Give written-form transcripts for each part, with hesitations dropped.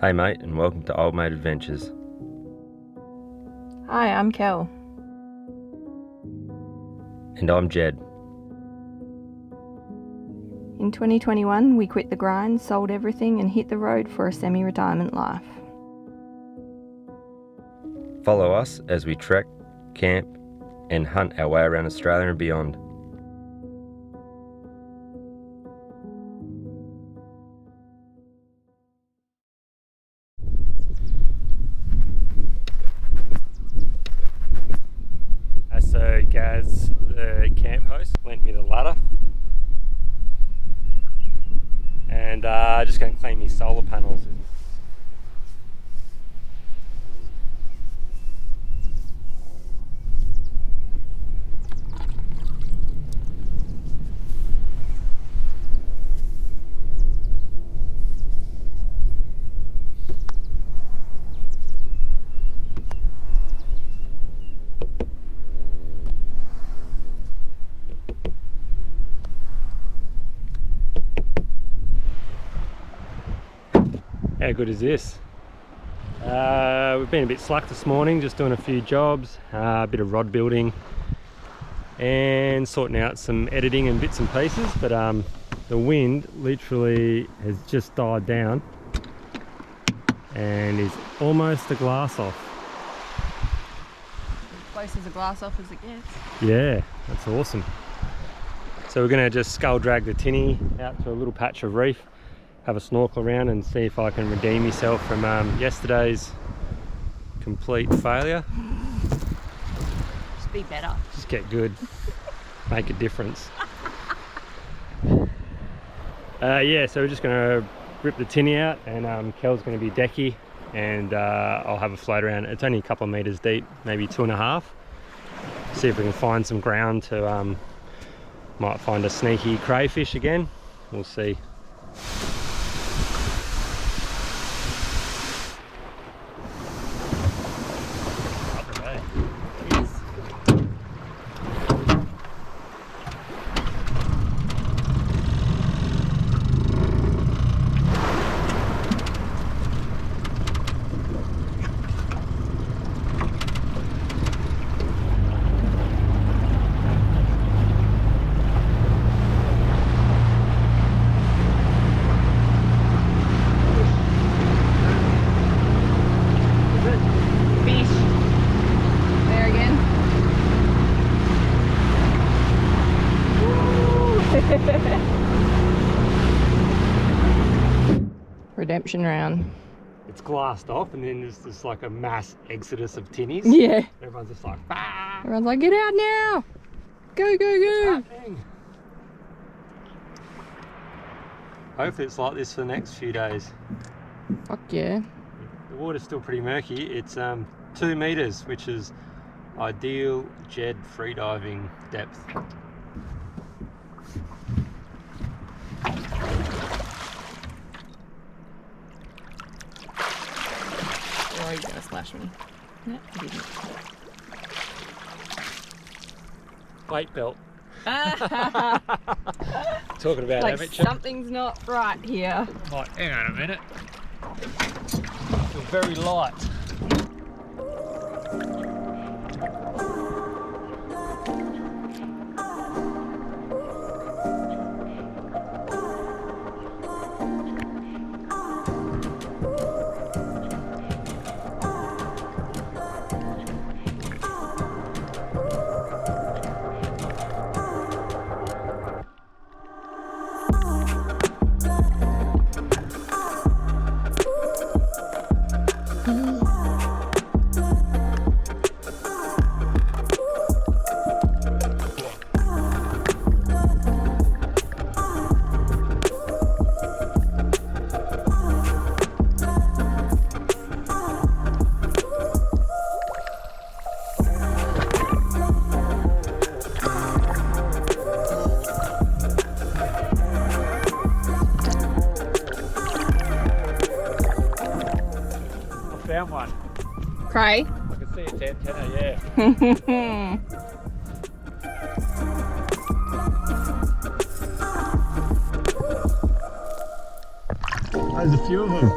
Hey mate, and welcome to Old Mate Adventures. Hi, I'm Kel. And I'm Jed. In 2021, we quit the grind, sold everything and hit the road for a semi-retirement life. Follow us as we trek, camp and hunt our way around Australia and beyond. So Gaz, the camp host, lent me the ladder and just going to clean my solar panels. How good is this? We've been a bit slack this morning, just doing a few jobs, a bit of rod building and sorting out some editing and bits and pieces, but the wind literally has just died down and is almost a glass off. As close as a glass off as it gets. Yeah, that's awesome. So we're going to just scull drag the tinny out to a little patch of reef, have a snorkel around and see if I can redeem myself from yesterday's complete failure. Just be better. Just get good, make a difference. Yeah, so we're just going to rip the tinny out and Kel's going to be decky and I'll have a float around. It's only a couple of meters deep, maybe 2.5. See if we can find some ground to, might find a sneaky crayfish again, we'll see. Redemption round. It's glassed off and then there's just like a mass exodus of tinnies. Yeah. Everyone's just like, bah! Everyone's like, get out now! Go, go, go! Hopefully it's like this for the next few days. Fuck yeah. The water's still pretty murky. It's 2 meters, which is ideal Jed freediving depth. Oh, he's gonna splash me. No, he didn't. Weight belt. Talking about like amateur. something's not right here. Like, hang on a minute. I feel very light. Found one. Cray? I can see its antenna, yeah. There's a few of them.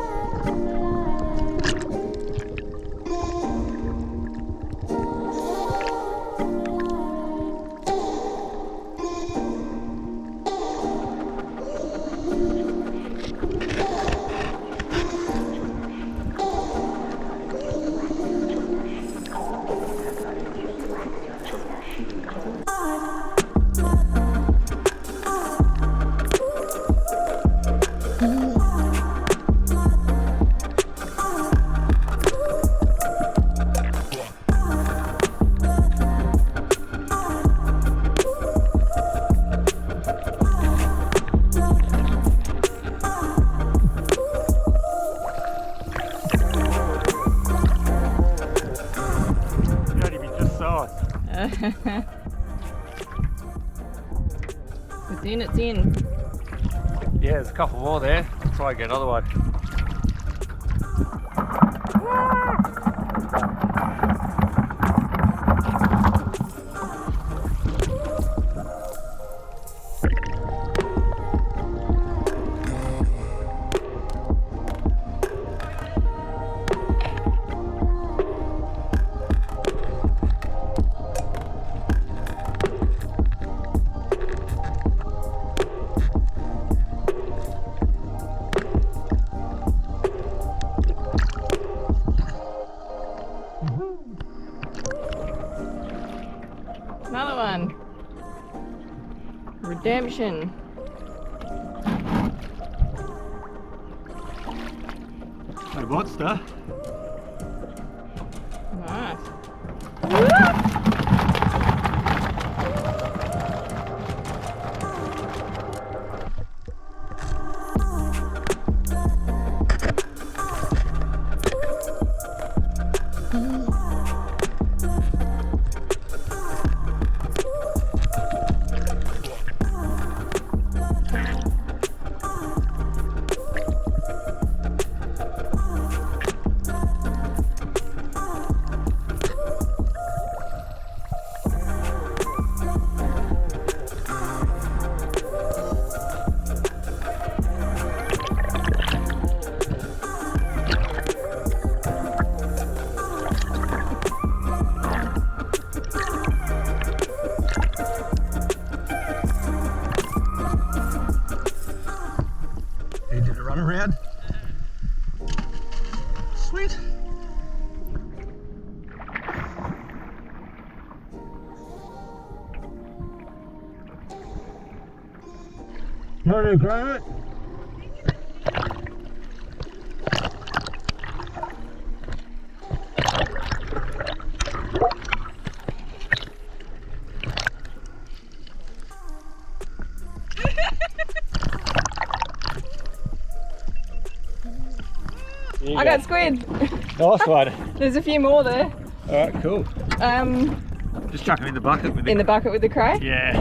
It's in. Yeah, there's a couple more there. I'll try and get another one. Another one. Redemption. A monster. Nice. Hey, did it run around? Sweet. No, grab it. I got squid. Nice one. There's a few more there. Alright, cool. Just chuck them in the bucket with In the bucket with the cray? Yeah.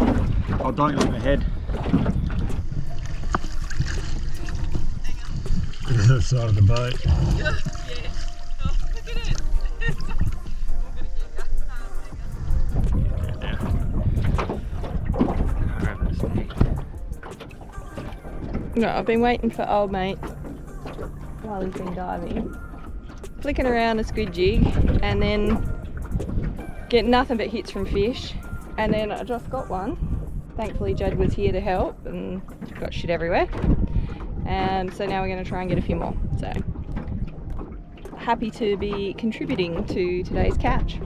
I'll dunk them in the head. This is the side of the boat. Yeah. Oh, look at it. No, I've been waiting for old mate while he's been diving, flicking around a squid jig, and then get nothing but hits from fish. And then I just got one. Thankfully Judd was here to help and got shit everywhere. And so now we're going to try and get a few more. So happy to be contributing to today's catch.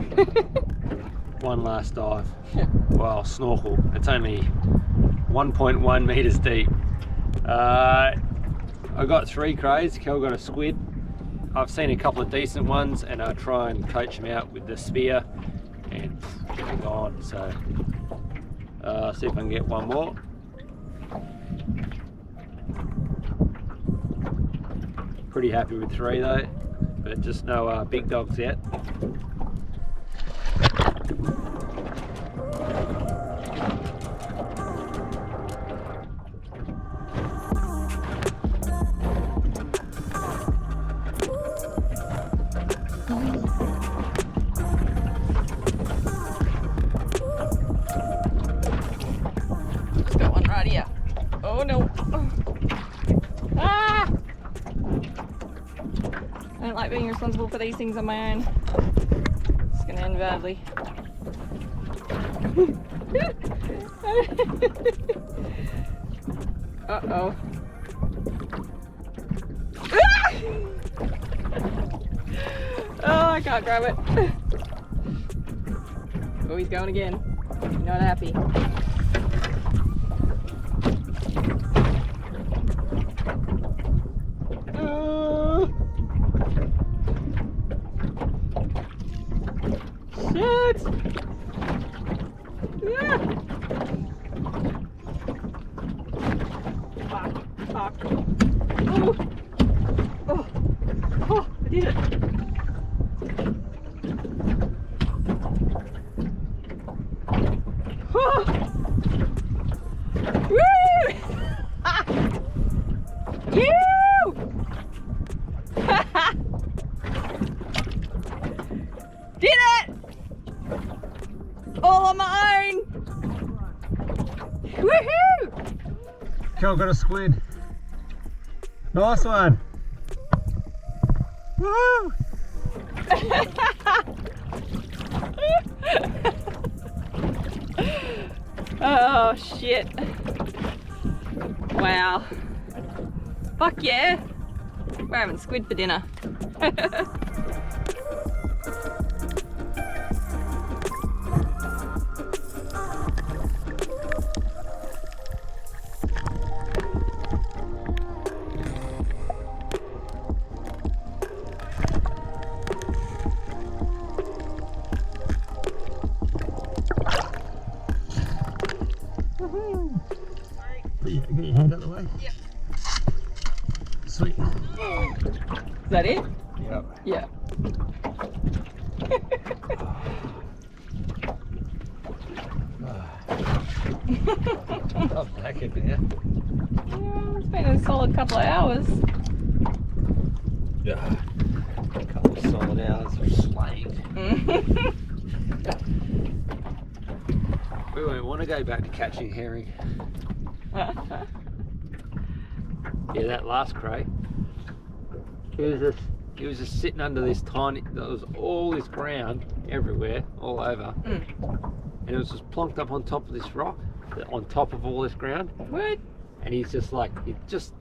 One last dive. Well, snorkel. It's only 1.1 meters deep. I got 3 crays. Kel got a squid. I've seen a couple of decent ones, and I'll try and coach them out with the spear, and they're gone. So see if I can get one more. Pretty happy with 3 though, but just no big dogs yet. Got one right here. Oh no. Ah! I don't like being responsible for these things on my own. It's gonna end badly. Uh-oh. Oh, I can't grab it. Oh, he's going again. Not happy. Shit! Yeah. Fuck. Oh. Oh. Oh, I did it. Kel got a squid. Nice one. Woo! Oh shit. Wow. Fuck yeah. We're having squid for dinner. Get your hand out of the way. Yep. Sweet. Is that it? Yep. Yeah. I'm knackered now. Yeah, it's been a solid couple of hours. Yeah. A couple of solid hours of slaying. We won't want to go back to catching herring. Yeah, that last cray. He was just sitting under this tiny. There was all this ground everywhere, all over, and it was just plonked up on top of this rock, on top of all this ground. What? And he's just like, just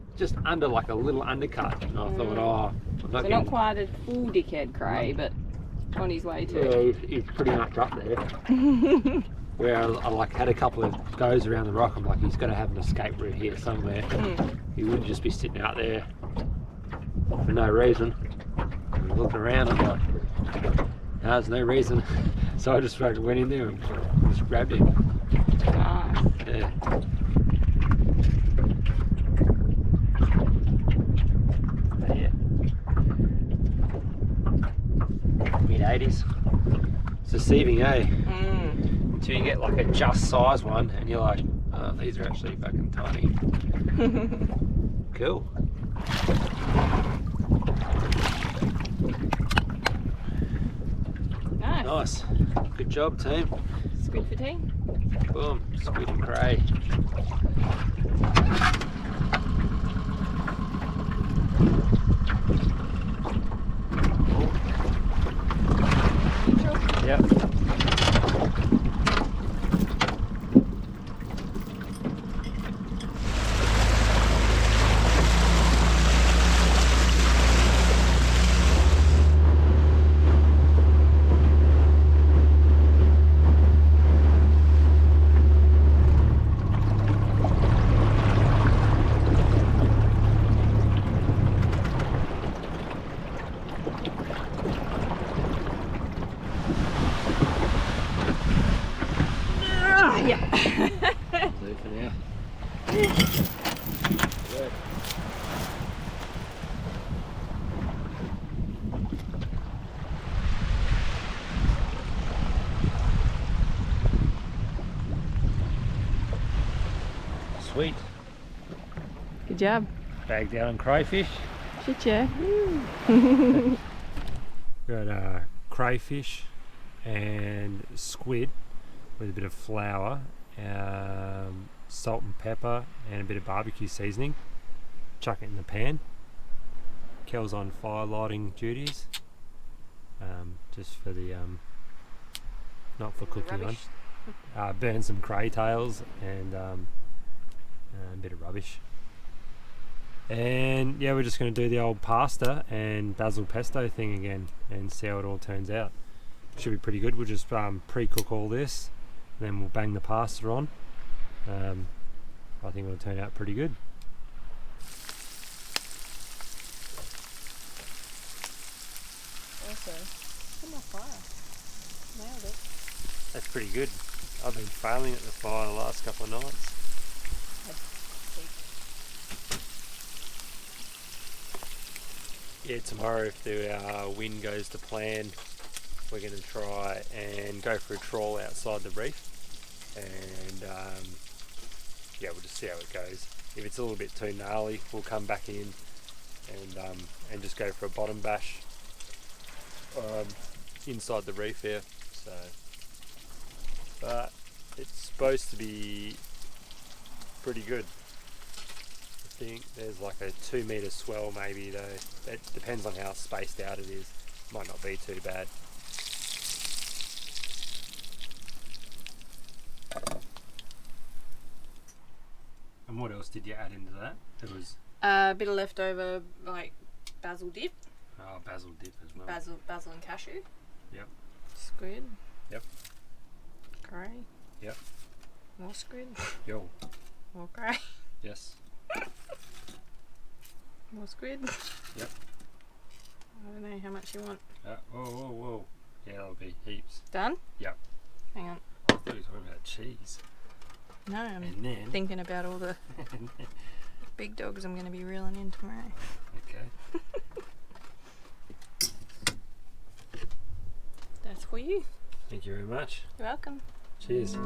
under like a little undercut. And I thought, oh, I'm not So getting. not quite a full dickhead cray, but on his way to. Yeah, he's pretty much up there. Where I like had a couple of goes around the rock, I'm like, he's got to have an escape route here somewhere. He wouldn't just be sitting out there for no reason. And looking around, I'm like, no, there's no reason. So I just went in there and just grabbed him. Nice. Yeah. But yeah. Mid-80s. It's deceiving, eh? Until you get like a just size one and you're like, oh, these are actually fucking tiny. Cool. Nice. Nice. Good job, team. Squid for tea. Boom. Squid and cray. Yep. For now. Sweet. Good job. Bagged out on crayfish. Shit, yeah. Got crayfish and squid with a bit of flour, salt and pepper and a bit of barbecue seasoning. Chuck it in the pan. Kel's on fire lighting duties, just for the not for cooking on. Burn some cray tails and a bit of rubbish. And yeah, we're just going to do the old pasta and basil pesto thing again and see how it all turns out. Should be pretty good. We'll just pre-cook all this, and then we'll bang the pasta on. I think it'll turn out pretty good. Also, put my fire. Nailed it. That's pretty good. I've been failing at the fire the last couple of nights. Yeah, tomorrow if the wind goes to plan, we're going to try and go for a trawl outside the reef, and yeah, we'll just see how it goes. If it's a little bit too gnarly, we'll come back in and just go for a bottom bash inside the reef here. So, but it's supposed to be pretty good. think there's like a 2 metre swell maybe though. That depends on how spaced out it is. Might not be too bad. And what else did you add into that? It was A bit of leftover like basil dip. oh, basil dip as well. Basil and cashew. Yep. Squid. Yep. Cray. Yep. More squid. Yo. More cray. Yes. More squid. Yep. I don't know how much you want. Whoa, whoa, whoa. Yeah, that'll be heaps. Done? Yep. Hang on. I thought you were talking about cheese. No, I'm And then thinking about all the big dogs I'm going to be reeling in tomorrow. okay. That's for you. Thank you very much. You're welcome. Cheers.